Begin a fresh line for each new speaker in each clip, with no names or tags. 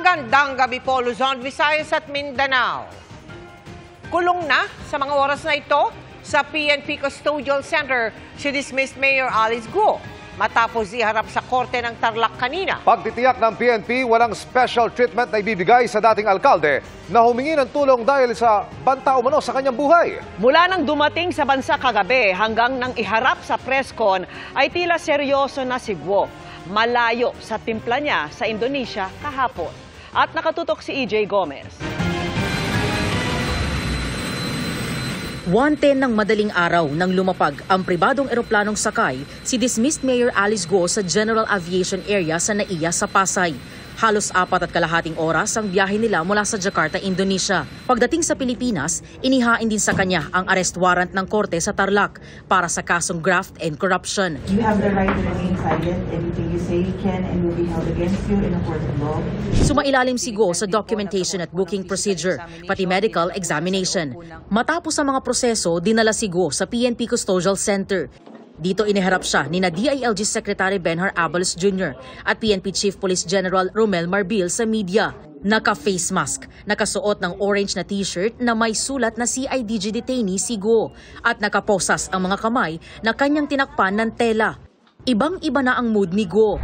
Magandang gabi po, Luzon, Visayas at Mindanao. Kulong na sa mga oras na ito sa PNP Custodial Center si dismissed Mayor Alice Guo matapos iharap sa korte ng Tarlac kanina.
Pagtitiyak ng PNP, walang special treatment na ibibigay sa dating alkalde na humingi ng tulong dahil sa banta umano sa kanyang buhay.
Mula nang dumating sa bansa kagabi hanggang nang iharap sa presscon ay tila seryoso na si Guo. Malayo sa timpla niya sa Indonesia kahapon. At nakatutok si EJ Gomez.
1:10 ng madaling araw nang lumapag ang pribadong eroplanong sakay si dismissed Mayor Alice Guo sa General Aviation Area sa Naiya sa Pasay. Halos 4.5 oras ang biyahe nila mula sa Jakarta, Indonesia. Pagdating sa Pilipinas, inihain din sa kanya ang arrest warrant ng korte sa Tarlac para sa kasong graft and corruption.
You have the right to remain silent. Anything you say can and will be held against you in a court of law.
Sumailalim si Guo sa documentation at booking procedure, pati medical examination. Matapos ang mga proseso, dinala si Guo sa PNP Custodial Center. Dito iniharap siya ni DILG Secretary Benhar Abalos Jr. at PNP Chief Police General Romel Marbil sa media. Naka-face mask, nakasuot ng orange na t-shirt na may sulat na CIDG detainee si Guo at nakaposas ang mga kamay na kanyang tinakpan ng tela. Ibang-iba na ang mood ni Guo.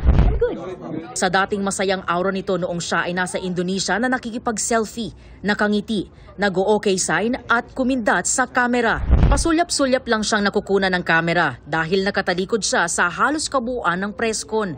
Sa dating masayang aura nito noong siya ay nasa Indonesia na nakikipag-selfie, nakangiti, nag-o-okay sign at kumindat sa kamera. Pasulyap-sulyap lang siyang nakukunan ng kamera dahil nakatalikod siya sa halos kabuuan ng presscon.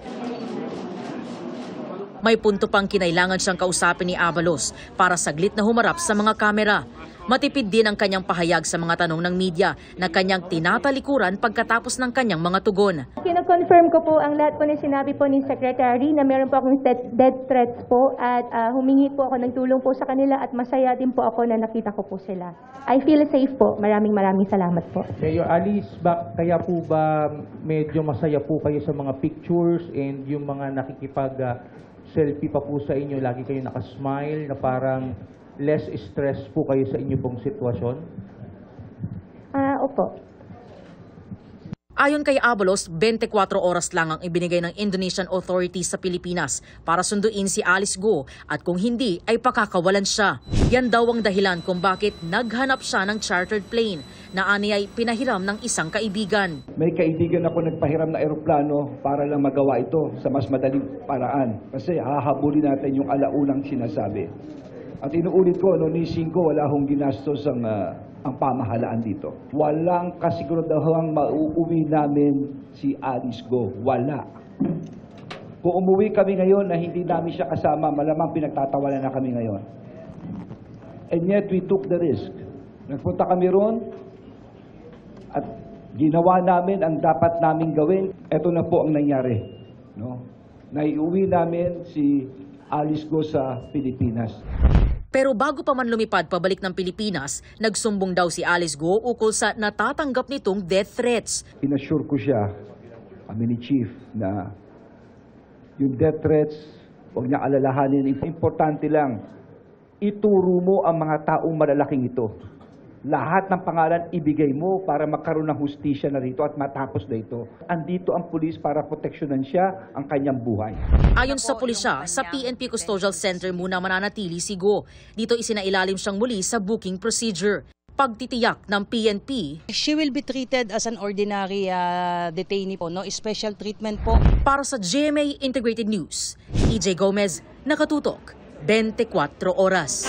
May punto pang kinailangan siyang kausapin ni Abalos para saglit na humarap sa mga kamera. Matipid din ang kanyang pahayag sa mga tanong ng media na kanyang tinatalikuran pagkatapos ng kanyang mga tugon.
Kino-confirm ko po ang lahat po na sinabi po ni Secretary na meron po akong death threats po at humingi po ako ng tulong po sa kanila at masaya din po ako na nakita ko po sila. I feel safe po. Maraming salamat po.
Mayor Alice, kaya po ba medyo masaya po kayo sa mga pictures and yung mga nakikipag-selfie pa po sa inyo, lagi kayo nakasmile na parang less stress po kayo sa inyo pong sitwasyon?
Opo.
Ayon kay Abalos, 24 oras lang ang ibinigay ng Indonesian authorities sa Pilipinas para sunduin si Alice Guo at kung hindi ay pakakawalan siya. Yan daw ang dahilan kung bakit naghanap siya ng chartered plane na aniyay pinahiram ng isang kaibigan.
May kaibigan ako nagpahiram na eroplano para lang magawa ito sa mas madaling paraan kasi hahabulin natin yung alaunang sinasabi. At inuulit ko, noong nising ko, wala akong ginastos ang pamahalaan dito. Walang kasiguradahang mauuwi namin si Alice Guo. Wala. Kung umuwi kami ngayon na hindi namin siya kasama, malamang pinagtatawanan na kami ngayon. And yet we took the risk. Nagpunta kami roon at ginawa namin ang dapat namin gawin. Ito na po ang nangyari. No? Naiuwi namin si Alice Guo sa Pilipinas.
Pero bago pa man lumipad pabalik ng Pilipinas, nagsumbong daw si Alice Guo ukol sa natatanggap nitong death threats.
Inassure ko siya, kami ni Chief, na yung death threats, huwag niya alalahanin. Importante lang, ituro mo ang mga taong malalaking ito. Lahat ng pangalan ibigay mo para magkaroon ng hustisya na rito at matapos na ito. Andito ang pulis para proteksyonan siya ang kanyang buhay.
Ayon sa pulisya, sa PNP Custodial Center muna mananatili si Guo. Dito isinailalim siyang muli sa booking procedure. Pagtitiyak ng PNP,
she will be treated as an ordinary detainee po, no? Special treatment po.
Para sa GMA Integrated News, EJ Gomez, nakatutok, 24 oras.